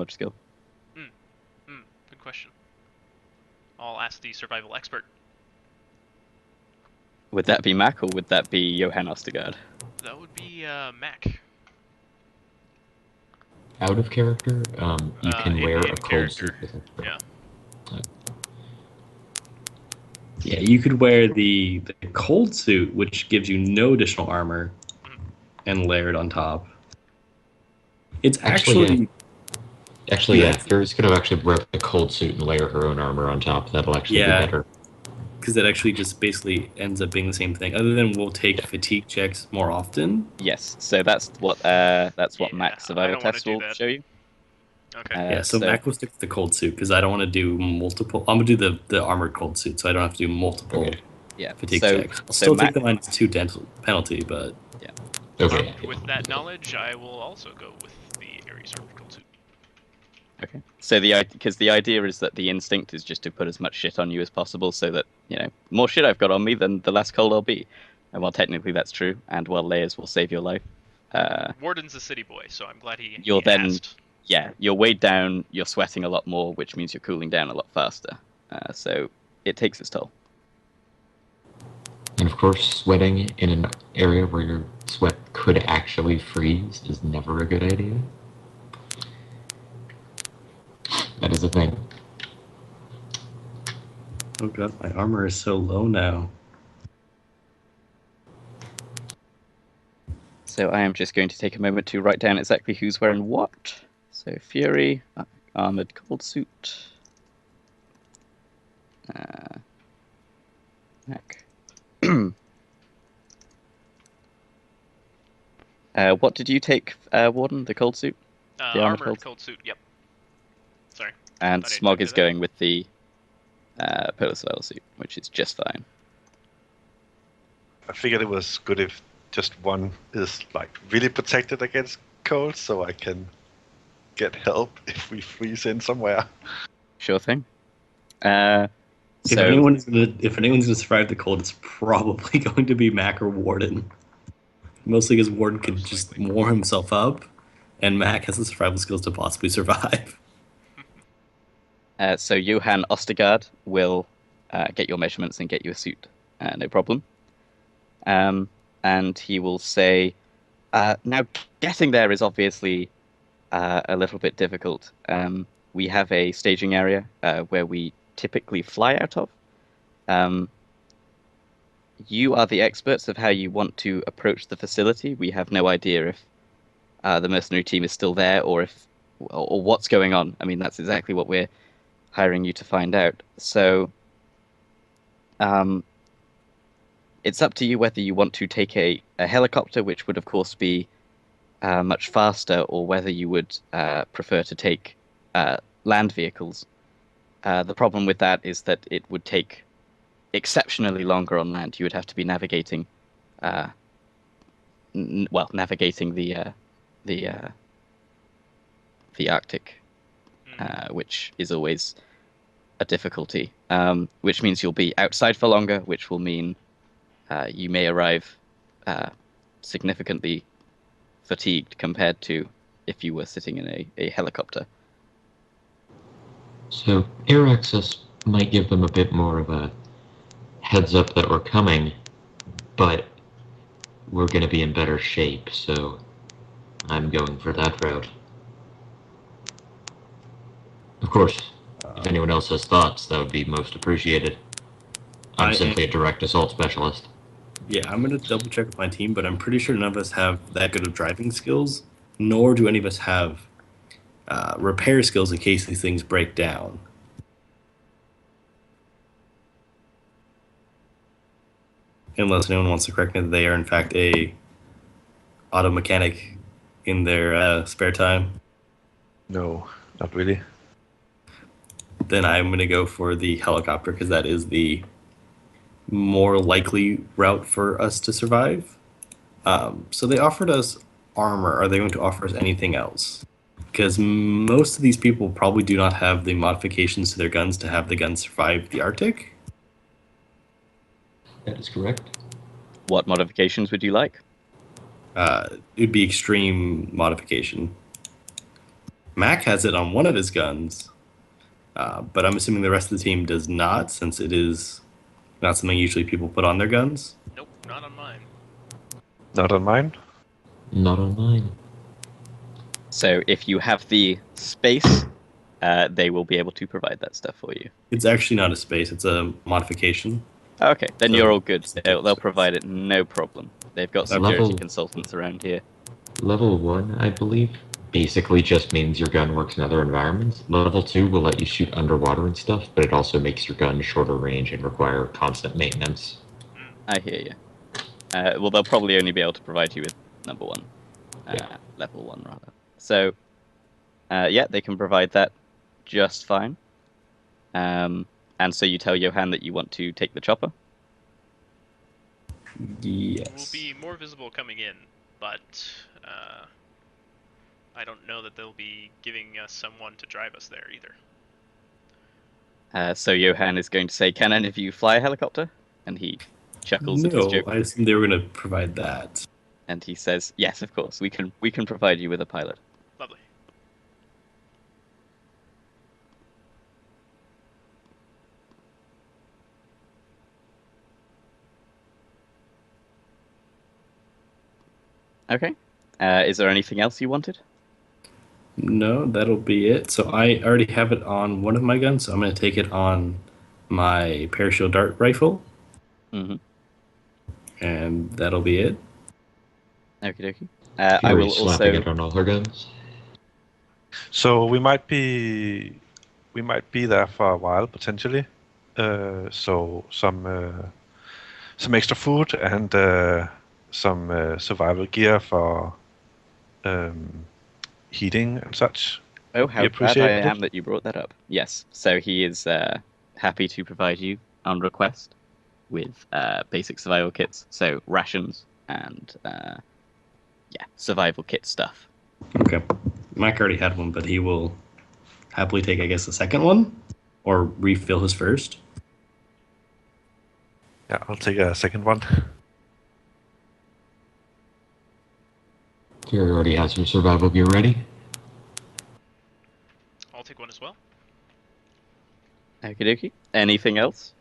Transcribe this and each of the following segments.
camouflage skill? Hmm. Good question. I'll ask the survival expert. Would that be Mac or would that be Johan Ostergaard? That would be Mac. Out of character, you can wear in a cold suit character. with it. Yeah. Yeah, you could wear the cold suit, which gives you no additional armor, and layer it on top. It's actually yeah. Fury's gonna actually wear the cold suit and layer her own armor on top. That'll actually be better. Because it actually just basically ends up being the same thing. Other than we'll take fatigue checks more often. Yes, so that's what Mac's survival test will show you. Okay. So Mac will stick to the cold suit because I don't want to do multiple. I'm gonna do the armored cold suit, so I don't have to do multiple fatigue checks. I'll still take the -2 dental penalty, but Armed with that knowledge, I will also go with the Ares armored cold suit. Okay. So because the idea is that the instinct is just to put as much shit on you as possible, so that more shit I've got on me than the less cold I'll be. And while technically that's true, and while layers will save your life, Warden's a city boy, so I'm glad he asked. Yeah, you're weighed down, you're sweating a lot more, which means you're cooling down a lot faster. So it takes its toll. And of course, sweating in an area where your sweat could actually freeze is never a good idea. That is a thing. Oh god, my armor is so low now. So I am just going to take a moment to write down exactly who's wearing what. So Fury, armored cold suit. Mac. What did you take, Warden? The cold suit? The armored cold suit. Yep. Sorry. And Smog is going with the polar survival suit, which is just fine. I figured it was good if just one is really protected against cold, so I can get help if we freeze in somewhere. Sure thing. If anyone's gonna survive the cold, it's probably going to be Mac or Warden. Mostly because Warden could just warm himself up, and Mac has the survival skills to possibly survive. So Johan Ostergaard will get your measurements and get you a suit, no problem. And he will say, now getting there is obviously a little bit difficult. We have a staging area where we typically fly out of. You are the experts of how you want to approach the facility. We have no idea if the mercenary team is still there or what's going on. I mean, that's exactly what we're hiring you to find out. So it's up to you whether you want to take a helicopter, which would of course be much faster, or whether you would prefer to take land vehicles. The problem with that is that it would take exceptionally longer on land. You would have to be navigating, navigating the Arctic, which is always a difficulty. Which means you'll be outside for longer, which will mean you may arrive significantly fatigued compared to if you were sitting in a helicopter. So air access might give them a bit more of a heads up that we're coming, but we're going to be in better shape, so I'm going for that route. Of course, if anyone else has thoughts, that would be most appreciated. I'm simply a direct assault specialist. Yeah, I'm going to double check with my team, but I'm pretty sure none of us have that good of driving skills, nor do any of us have repair skills in case these things break down. Unless anyone wants to correct me that they are in fact a auto mechanic in their spare time. No, not really. Then I'm going to go for the helicopter because that is the more likely route for us to survive. So they offered us armor. Are they going to offer us anything else? Because most of these people probably do not have the modifications to their guns to have the guns survive the Arctic. That is correct. What modifications would you like? It would be extreme modification. Mac has it on one of his guns, but I'm assuming the rest of the team does not, since it is not something usually people put on their guns. Nope, not on mine. Not on mine. Not on mine. So if you have the space, they will be able to provide that stuff for you. It's actually not a space; it's a modification. Okay, then So you're all good. it's a They'll difference. provide it, no problem. They've got security Level- consultants around here. Level 1, I believe, basically just means your gun works in other environments. Level 2 will let you shoot underwater and stuff, but it also makes your gun shorter range and require constant maintenance. I hear you. Well, they'll probably only be able to provide you with number 1. Yeah. Level 1, rather. So, yeah, they can provide that just fine. And so you tell Johan that you want to take the chopper? Yes. Will be more visible coming in, but I don't know that they'll be giving us someone to drive us there either. So Johan is going to say, "Can any of you fly a helicopter?" And he chuckles at his No, joke, I assumed they were going to provide that. and he says, "Yes, of course, we can provide you with a pilot." Lovely. Okay. Is there anything else you wanted? No, that'll be it. So I already have it on one of my guns, so I'm going to take it on my parashield dart rifle, Mm-hmm. and that'll be it. Okie dokie. I Fury will slapping also. it on all her guns. So we might be there for a while potentially. So some extra food and some survival gear for heating and such. Oh, Be how glad I appreciated. am that you brought that up. Yes. So he is happy to provide you on request with basic survival kits. So rations and survival kit stuff. Okay. Mike already had one, but he will happily take, I guess, the second one or refill his first. Yeah, I'll take a second one. Fury already has her survival gear ready. I'll take one as well. Okie dokie. Anything else?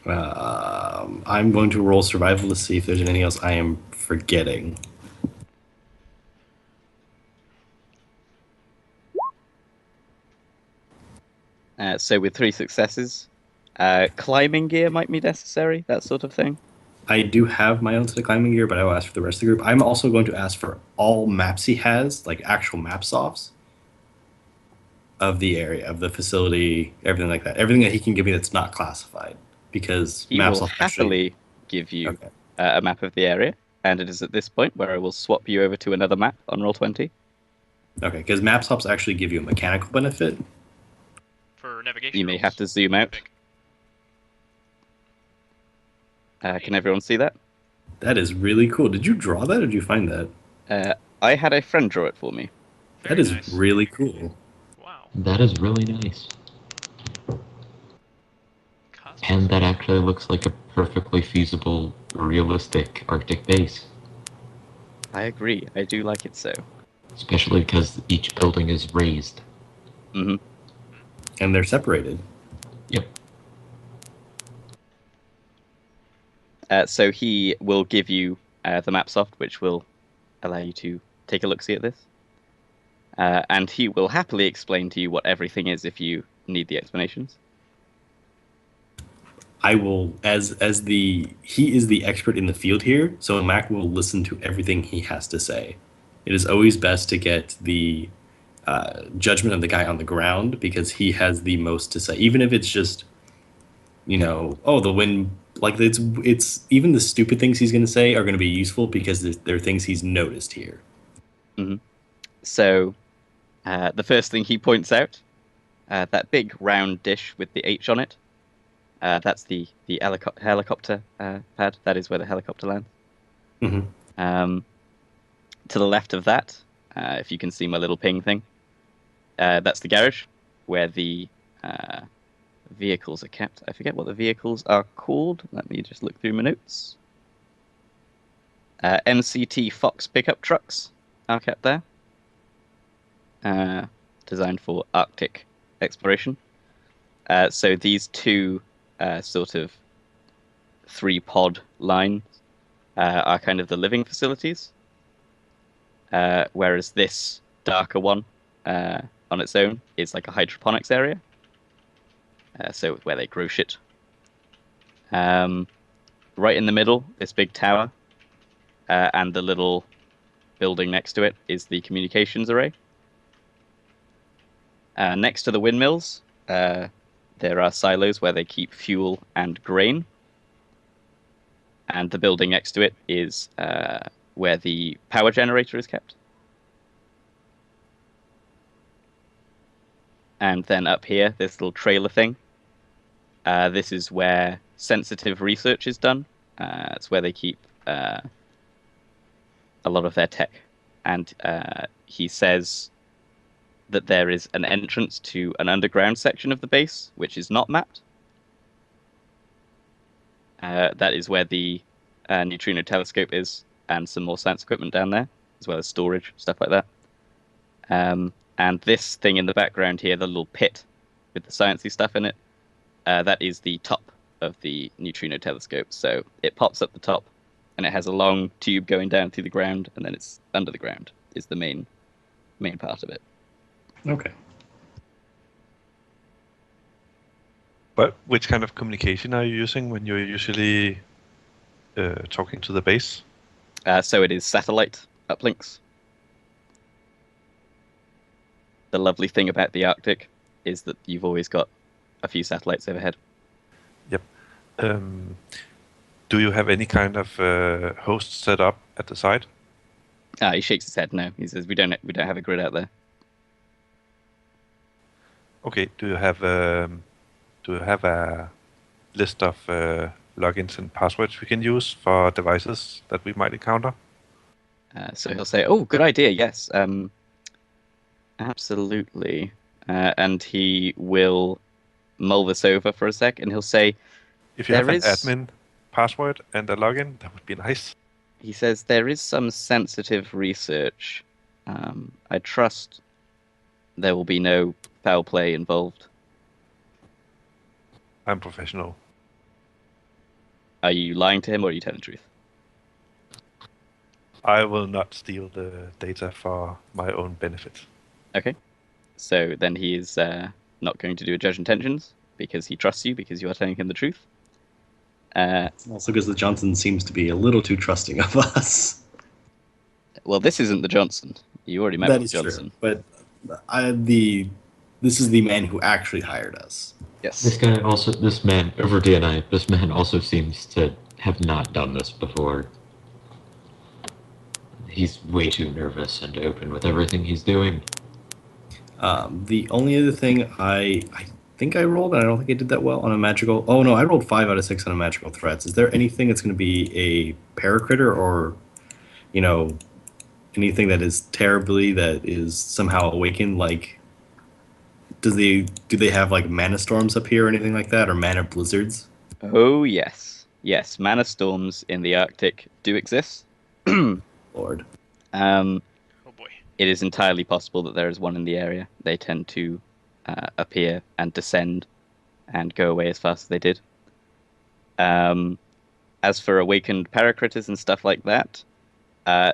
I'm going to roll survival to see if there's anything else I am forgetting. So with 3 successes, climbing gear might be necessary, that sort of thing. I do have my own set of climbing gear, but I will ask for the rest of the group. I'm also going to ask for all maps he has, like actual map softs of the area, of the facility, everything like that. Everything that he can give me that's not classified. Because He map will soft actually... happily give you Okay. a map of the area, and it is at this point where I will swap you over to another map on Roll20. Okay, because map swaps actually give you a mechanical benefit. For navigation. You may rules, have to zoom I out. think. Can everyone see that? That is really cool. Did you draw that or did you find that? I had a friend draw it for me. That Very is nice. really cool. Wow. That is really nice. Cosmos. And that actually looks like a perfectly feasible, realistic Arctic base. I agree. I do like it so. Especially because each building is raised. Hmm. And they're separated. Yep. So he will give you the map soft, which will allow you to take a look-see at this. And he will happily explain to you what everything is if you need the explanations. I will, he is the expert in the field here, so Mac will listen to everything he has to say. It is always best to get the judgment of the guy on the ground because he has the most to say. Even if it's just, oh, the wind, like it's even the stupid things he's going to say are going to be useful because they're things he's noticed here. Mm-hmm. So the first thing he points out, that big round dish with the H on it, that's the helicopter pad. That is where the helicopter lands. Mm-hmm. To the left of that, if you can see my little ping thing, that's the garage where the vehicles are kept. I forget what the vehicles are called. Let me just look through my notes. MCT Fox pickup trucks are kept there. designed for Arctic exploration. So these two sort of 3-pod lines are kind of the living facilities, whereas this darker one on its own is like a hydroponics area. So where they grow shit. Right in the middle, this big tower, and the little building next to it is the communications array. Next to the windmills, there are silos where they keep fuel and grain. And the building next to it is where the power generator is kept. And then up here, this little trailer thing. This is where sensitive research is done. It's where they keep a lot of their tech. And he says that there is an entrance to an underground section of the base, which is not mapped. That is where the neutrino telescope is, and some more science equipment down there, as well as storage, stuff like that. And this thing in the background here, the little pit with the sciencey stuff in it, that is the top of the neutrino telescope. So it pops up the top, and it has a long tube going down through the ground, and then it's under the ground is the main part of it. Okay. But which kind of communication are you using when you're usually talking to the base? So it is satellite uplinks. The lovely thing about the Arctic is that you've always got a few satellites overhead. Yep. Do you have any kind of host set up at the site? He shakes his head no. He says we don't have a grid out there. Okay. Do you have a list of logins and passwords we can use for devices that we might encounter? So he'll say, "Oh, good idea. Yes, absolutely." And he will mull this over for a sec, and he'll say, If you have an admin password and a login, that would be nice. He says there is some sensitive research. I trust there will be no foul play involved. I'm professional. Are you lying to him, or are you telling the truth? I will not steal the data for my own benefit. Okay. So then he is not going to do a judge intentions, because he trusts you, because you are telling him the truth. Also because the Johnson seems to be a little too trusting of us. Well, this isn't the Johnson. You already met That with is Johnson. true, but this is the man who actually hired us. Yes. This man also seems to have not done this before. He's way too nervous and open with everything he's doing. The only other thing I think I rolled, and I don't think I did that well on a magical. Oh no, I rolled 5 out of 6 on a magical threats. Is there anything that's going to be a paracritter, or anything that is that is somehow awakened? Like, do they have like mana storms up here or anything like that, or mana blizzards? Oh yes, mana storms in the Arctic do exist. Lord. Oh boy. It is entirely possible that there is one in the area. They tend to appear and descend and go away as fast as they did. As for awakened paracritters and stuff like that,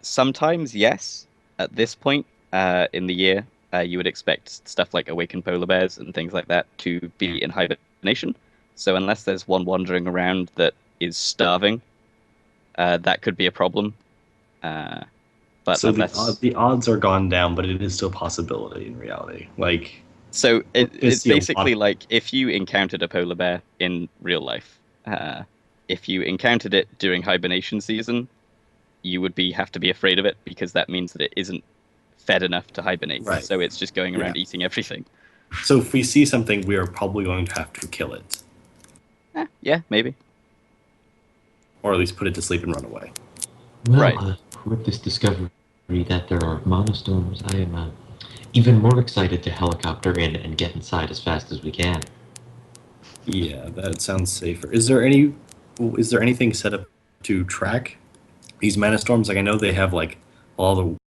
sometimes yes. At this point in the year, you would expect stuff like awakened polar bears and things like that to be in hibernation. So unless there's one wandering around that is starving, that could be a problem. But so unless... the odds are gone down, but it is still a possibility in reality. Like, so it's basically like if you encountered a polar bear in real life, if you encountered it during hibernation season, you would have to be afraid of it, because that means that it isn't fed enough to hibernate. Right. So it's just going around eating everything. So if we see something, we are probably going to have to kill it. Yeah, maybe. Or at least put it to sleep and run away. Well, Right. With this discovery that there are monostorms, I am even more excited to helicopter in and get inside as fast as we can. Yeah, that sounds safer. Is there anything set up to track these mana storms? Like, I know they have like all the